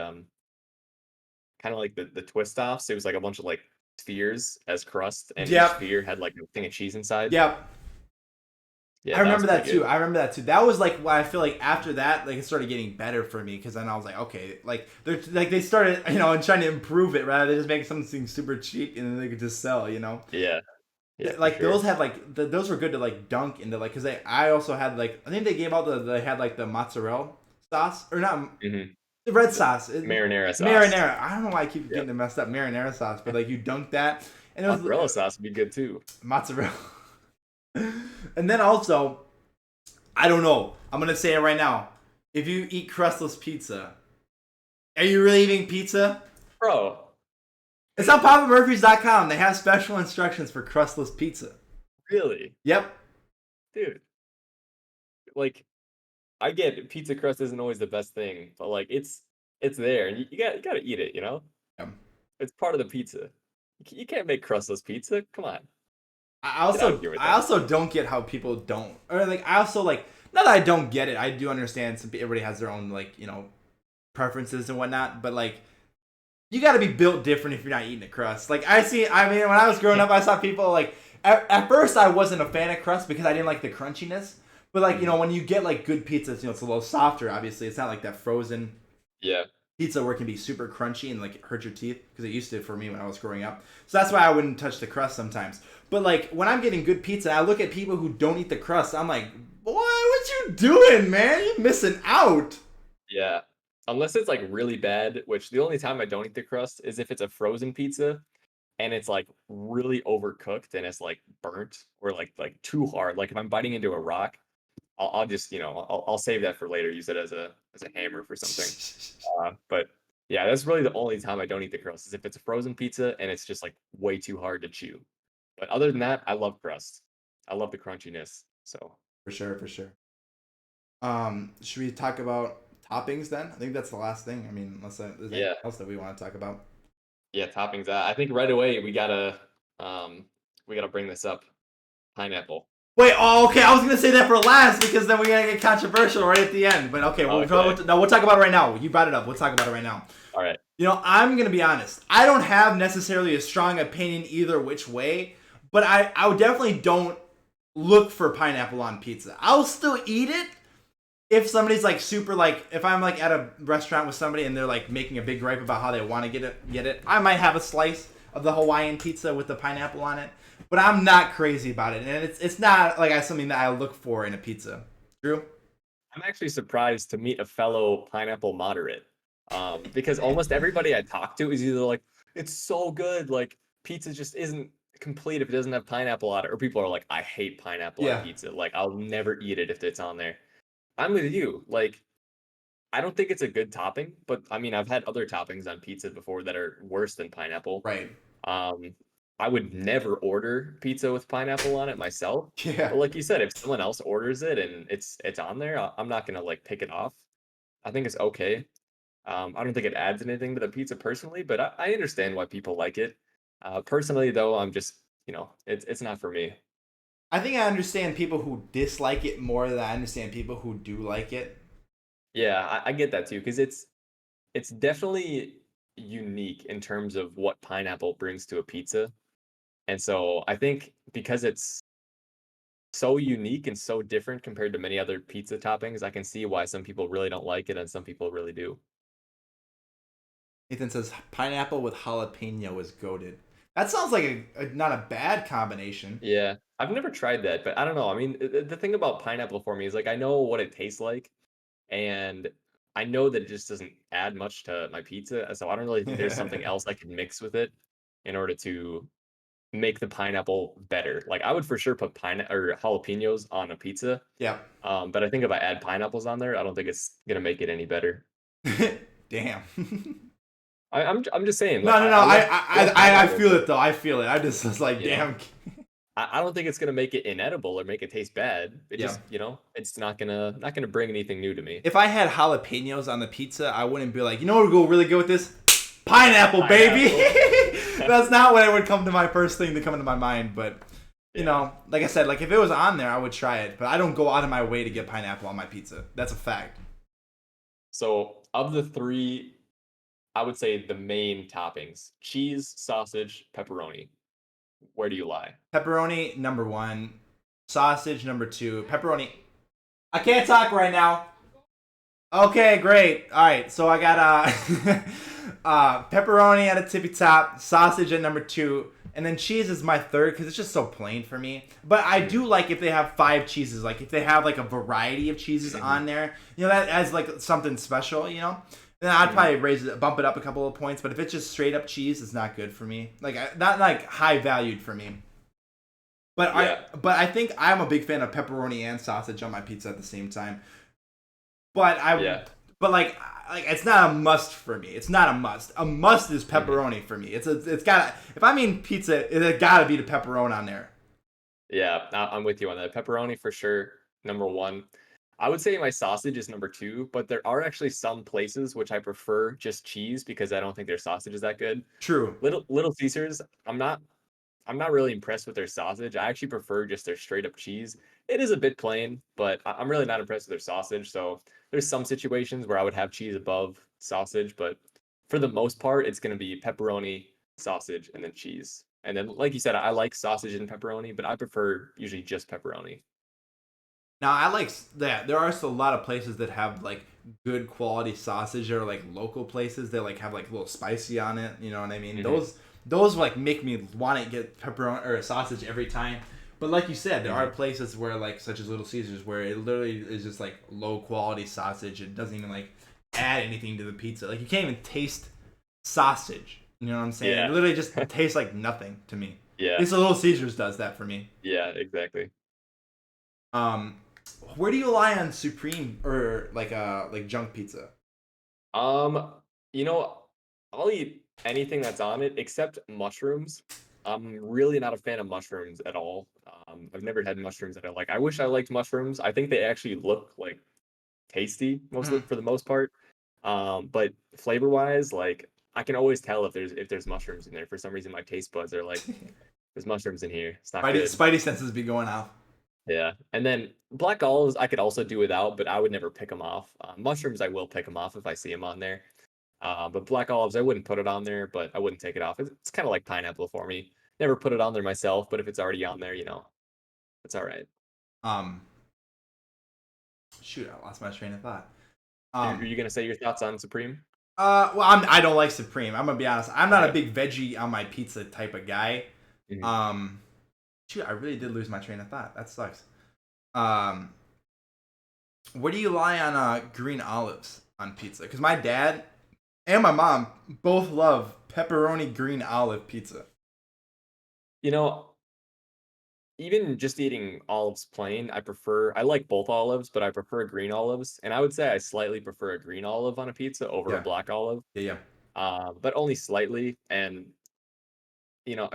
kind of like the twist offs. It was like a bunch of like spheres as crust, and each Yep. sphere had like a thing of cheese inside. Yep. Yeah, I that was remember pretty that too. good. I remember that too. That was like why I feel like after that, like it started getting better for me because then I was like, okay, like they're like they started, and trying to improve it rather than just make something super cheap and then they could just sell. Yeah, yeah, for Like those sure. had like those were good to like dunk into like because I also had like I think they gave out they had like the mozzarella sauce or not Hmm. the red The sauce marinara sauce. marinara. I don't know why I keep Yep. getting it messed up marinara sauce, but like you dunk that and it was Mozzarella sauce would be good too. mozzarella. And then also I don't know. I'm gonna say it right now. If you eat crustless pizza, are you really eating pizza? Bro, It's on PapaMurphy's.com. They have special instructions for crustless pizza. really? Yep. Dude, like I get it, pizza crust isn't always the best thing, but like it's there and you gotta eat it, you know? Yep. It's part of the pizza. You can't make crustless pizza. Come on. I Get out of also here with I that. also don't get how people don't or like I also like not that I don't get it. I do understand everybody has their own like preferences and whatnot, but like you got to be built different if you're not eating a crust. Like I mean, when I was growing up, I saw people like at first I wasn't a fan of crust because I didn't like the crunchiness. But like Mhm. when you get like good pizzas, it's a little softer. Obviously, it's not like that frozen Yeah. pizza where it can be super crunchy and like hurt your teeth because it used to for me when I was growing up. So that's why I wouldn't touch the crust sometimes. But like when I'm getting good pizza, I look at people who don't eat the crust. I'm like, boy, what you doing, man? You missing out. Yeah. Unless it's like really bad, which the only time I don't eat the crust is if it's a frozen pizza and it's like really overcooked and it's like burnt or like too hard. Like if I'm biting into a rock, I'll just I'll save that for later. Use it as a hammer for something. But yeah, that's really the only time I don't eat the crust is if it's a frozen pizza and it's just like way too hard to chew. But other than that, I love crust. I love the crunchiness. So For sure, for sure. Should we talk about toppings then? I think that's the last thing. I mean, unless there's anything yeah, else that we want to talk about. yeah, toppings. I think right away we gotta bring this up. Pineapple. Wait, oh, okay. I was gonna say that for last because then we're gonna get controversial right at the end. But okay, Okay. no, we'll talk about it right now. You brought it up. We'll talk about it right now. All right. I'm gonna be honest. I don't have necessarily a strong opinion either which way, but I would definitely don't look for pineapple on pizza. I'll still eat it if somebody's like super like if I'm like at a restaurant with somebody and they're like making a big gripe about how they want to get it. I might have a slice of the Hawaiian pizza with the pineapple on it, but I'm not crazy about it, and it's not like something that I look for in a pizza. Drew? I'm actually surprised to meet a fellow pineapple moderate. Because almost everybody I talk to is either like, it's so good, like pizza just isn't complete if it doesn't have pineapple on it, or people are like, I hate pineapple on Yeah. pizza. Like I'll never eat it if it's on there. I'm with you. Like, I don't think it's a good topping, but I mean I've had other toppings on pizza before that are worse than pineapple. Right. Um, I would never order pizza with pineapple on it myself. Yeah. But like you said, if someone else orders it and it's on there, I'm not gonna like pick it off. I think it's okay. I don't think it adds anything to the pizza personally, but I understand why people like it. Personally, though, I'm just it's not for me. I think I understand people who dislike it more than I understand people who do like it. Yeah, I get that too because it's definitely unique in terms of what pineapple brings to a pizza, and so I think because it's so unique and so different compared to many other pizza toppings, I can see why some people really don't like it and some people really do. Ethan says pineapple with jalapeno is goaded. That sounds like not a bad combination. Yeah, I've never tried that, but I don't know. I mean, the thing about pineapple for me is like I know what it tastes like, and I know that it just doesn't add much to my pizza. So I don't really think there's something else I can mix with it in order to make the pineapple better. Like I would for sure put pine or jalapenos on a pizza, Yeah. but I think if I add pineapples on there, I don't think it's gonna make it any better. Damn. I'm just saying, like No, no, no. I love I pineapple, feel but it though. I feel it. I just was like, you know. damn. I don't think it's gonna make it inedible or make it taste bad. It Yeah. just, it's not gonna bring anything new to me. If I had jalapenos on the pizza, I wouldn't be like, you know what would go really good with this? Pineapple, baby. Pineapple. That's not what would come to my first thing to come into my mind. But you know, like I said, like if it was on there, I would try it. But I don't go out of my way to get pineapple on my pizza. That's a fact. So of the three, I would say the main toppings: cheese, sausage, pepperoni. Where do you lie? Pepperoni number one, sausage number two, pepperoni. I can't talk right now. Okay, great. All right, so I got pepperoni at a tippy top, sausage at number two, and then cheese is my third because it's just so plain for me. But I do like if they have 5 cheeses, like if they have like a variety of cheeses on there, that adds like something special, Then I'd probably bump it up a couple of points. But if it's just straight up cheese, it's not good for me. Like not like high valued for me. But I think I'm a big fan of pepperoni and sausage on my pizza at the same time. But like it's not a must for me. It's not a must. A must is pepperoni for me. It's got if I mean pizza, it got to be the pepperoni on there. Yeah, I'm with you on that. Pepperoni for sure, number one. I would say my sausage is number two, but there are actually some places which I prefer just cheese because I don't think their sausage is that good. True. Little Caesars, I'm not really impressed with their sausage. I actually prefer just their straight up cheese. It is a bit plain, but I'm really not impressed with their sausage. So there's some situations where I would have cheese above sausage, but for the most part, it's going to be pepperoni, sausage, and then cheese. And then, like you said, I like sausage and pepperoni, but I prefer usually just pepperoni. Now I like that. There are still a lot of places that have like good quality sausage, or like local places that like have like a little spicy on it. You know what I mean? Those like make me want to get pepperoni or sausage every time. But like you said, there are places where like such as Little Caesars where it literally is just like low quality sausage. It doesn't even like add anything to the pizza. Like you can't even taste sausage. You know what I'm saying? Yeah. It literally just tastes like nothing to me. Yeah. At least Little Caesars does that for me. Yeah, exactly. Where do you lie on supreme or like junk pizza? Um, you know, I'll eat anything that's on it except mushrooms. I'm really not a fan of mushrooms at all. I've never had mushrooms that I like. I wish I liked mushrooms. I think they actually look like tasty for the most part. But flavor wise, like I can always tell if there's mushrooms in there. For some reason, my taste buds are like, there's mushrooms in here. It's not good. Spidey senses be going off. Yeah, and then black olives I could also do without, but I would never pick them off. Mushrooms I will pick them off if I see them on there. But black olives I wouldn't put it on there, but I wouldn't take it off. It's kind of like pineapple for me. Never put it on there myself, but if it's already on there, it's all right. Um, Shoot, I lost my train of thought. Are you gonna say your thoughts on Supreme? Well, I don't like supreme. I'm gonna be honest. I'm not a big veggie on my pizza type of guy. Mhm. Shoot, I really did lose my train of thought. That sucks. Where do you lie on green olives on pizza? Because my dad and my mom both love pepperoni green olive pizza. You know, even just eating olives plain, I like both olives, but I prefer green olives. And I would say I slightly prefer a green olive on a pizza over a Yeah, black olive. yeah. But only slightly. And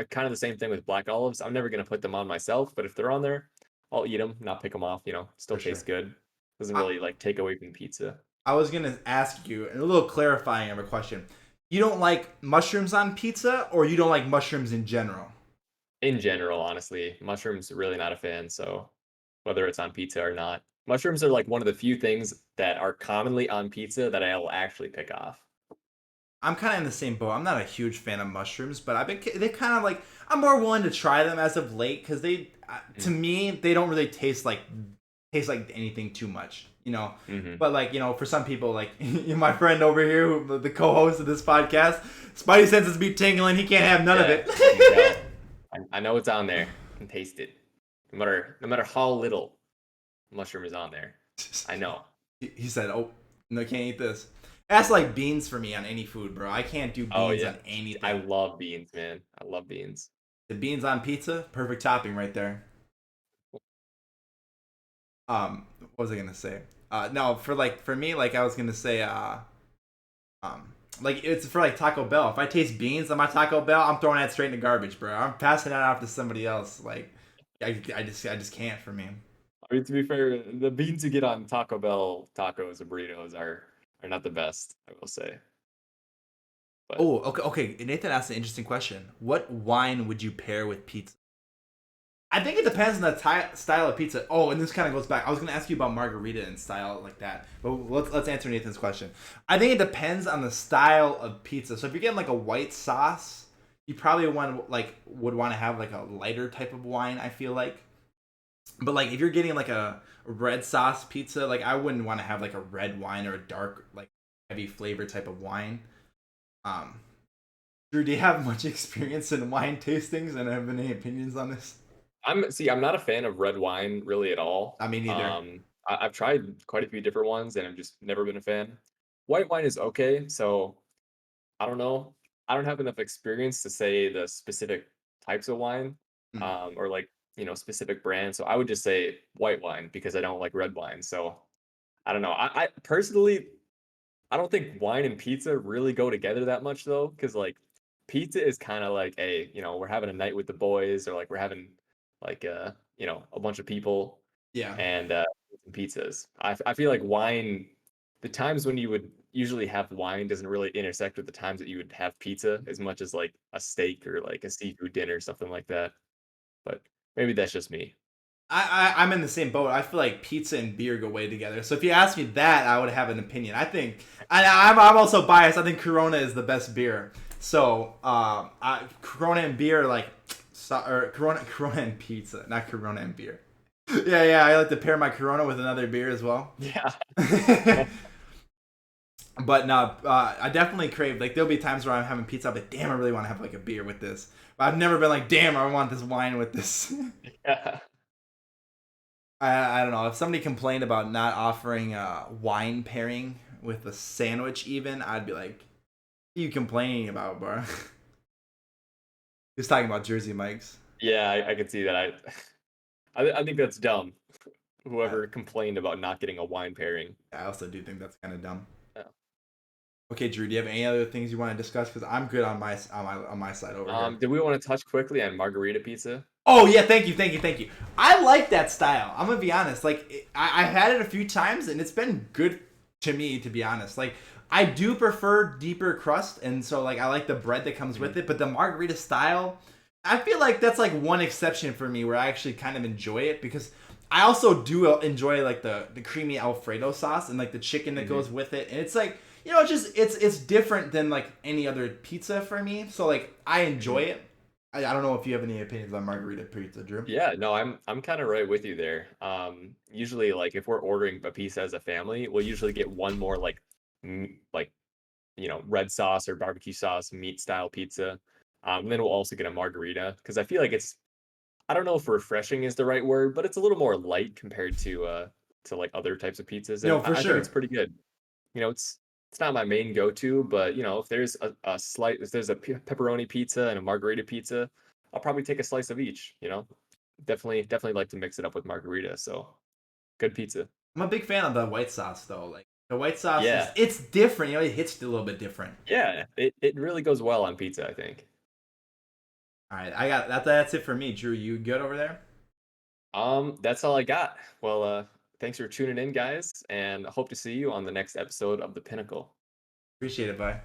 kind of the same thing with black olives. I'm never gonna put them on myself, but if they're on there, I'll eat them, not pick them off. Still For sure. tastes good. Doesn't I, really like take away from pizza. I was gonna ask you a little clarifying of a question. You don't like mushrooms on pizza, or you don't like mushrooms in general? In general, honestly, mushrooms really not a fan. So whether it's on pizza or not, mushrooms are like one of the few things that are commonly on pizza that I'll actually pick off. I'm kind of in the same boat. I'm not a huge fan of mushrooms, but they kind of like I'm more willing to try them as of late because to me they don't really taste like anything too much, But like for some people, like my friend over here, the co-host of this podcast, Spidey senses be tingling. He can't have none of it. I know it's on there. I can taste it. No matter how little mushroom is on there, I know. He said, "Oh no, can't eat this." That's like beans for me on any food, bro. I can't do beans on anything. I love beans, man. I love beans. The beans on pizza, perfect topping right there. What was I gonna say? No, for me, like I was gonna say, like it's for like Taco Bell. If I taste beans on my Taco Bell, I'm throwing that straight in the garbage, bro. I'm passing that off to somebody else. Like, I just can't for me. I mean, to be fair, the beans you get on Taco Bell tacos and burritos are not the best, I will say. But Oh, okay, okay. Nathan asked an interesting question. What wine would you pair with pizza? I think it depends on the style of pizza. Oh, and this kind of goes back. I was going to ask you about margarita and style like that, but let's answer Nathan's question. I think it depends on the style of pizza. So if you're getting like a white sauce, you probably would want to have like a lighter type of wine. I feel like, but like if you're getting like a red sauce pizza, like I wouldn't want to have like a red wine or a dark like heavy flavor type of wine. Um, Drew, do you have much experience in wine tastings and have any opinions on this? I'm not a fan of red wine really at all. I mean, neither. I've tried quite a few different ones and I've just never been a fan. White wine is okay, so I don't know. I don't have enough experience to say the specific types of wine, Mm. or like, specific brands. So I would just say white wine because I don't like red wine. So I don't know. I personally, I don't think wine and pizza really go together that much though, because like pizza is kind of like we're having a night with the boys, or like we're having like a bunch of people Yeah. and eating pizzas. I feel like wine, the times when you would usually have wine doesn't really intersect with the times that you would have pizza as much as like a steak or like a seafood dinner, something like that. But maybe that's just me. I'm in the same boat. I feel like pizza and beer go way together. So if you ask me that, I would have an opinion. I think I'm also biased. I think Corona is the best beer. So Corona and beer like or Corona and pizza, not Corona and beer. Yeah, yeah. I like to pair my Corona with another beer as well. Yeah. But no, I definitely crave. Like there'll be times where I'm having pizza, but damn, I really want to have like a beer with this. But I've never been like, damn, I want this wine with this. Yeah. I don't know. If somebody complained about not offering a wine pairing with a sandwich, even, I'd be like, "What are you complaining about, bro?" He's talking about Jersey Mike's. Yeah, I could see that. I think that's dumb. I, Whoever complained about not getting a wine pairing. I also do think that's kind of dumb. Yeah. Okay, Drew, do you have any other things you want to discuss? Because I'm good on my side over here. Did we want to touch quickly on Margarita Pizza? Oh yeah, thank you, thank you, thank you. I like that style. I'm gonna be honest. Like I've had it a few times and it's been good to me, to be honest. Like I do prefer deeper crust, and so like I like the bread that comes with it. But the margarita style, I feel like that's like one exception for me where I actually kind of enjoy it because I also do enjoy like the creamy Alfredo sauce and like the chicken that goes with it, and it's like it's just it's different than like any other pizza for me. So like I enjoy it. I don't know if you have any opinions on margarita pizza, Drew. Yeah, no, I'm kind of right with you there. Usually, like if we're ordering a pizza as a family, we'll usually get one more like, like red sauce or barbecue sauce meat style pizza. And then we'll also get a margarita because I feel like it's, I don't know if refreshing is the right word, but it's a little more light compared to like other types of pizzas, and No, for I think it's sure. pretty good. It's not my main go-to, but if there's if there's a pepperoni pizza and a margarita pizza, I'll probably take a slice of each. Definitely like to mix it up with margarita. So good pizza. I'm a big fan of the white sauce though. Like the white sauce is Yeah, it's different. It hits a little bit different. yeah, it really goes well on pizza, I think. All right, I got that. That's it for me, Drew. You good over there? That's all I got. Well, thanks for tuning in, guys, and I hope to see you on the next episode of The Pinnacle. Appreciate it, bye.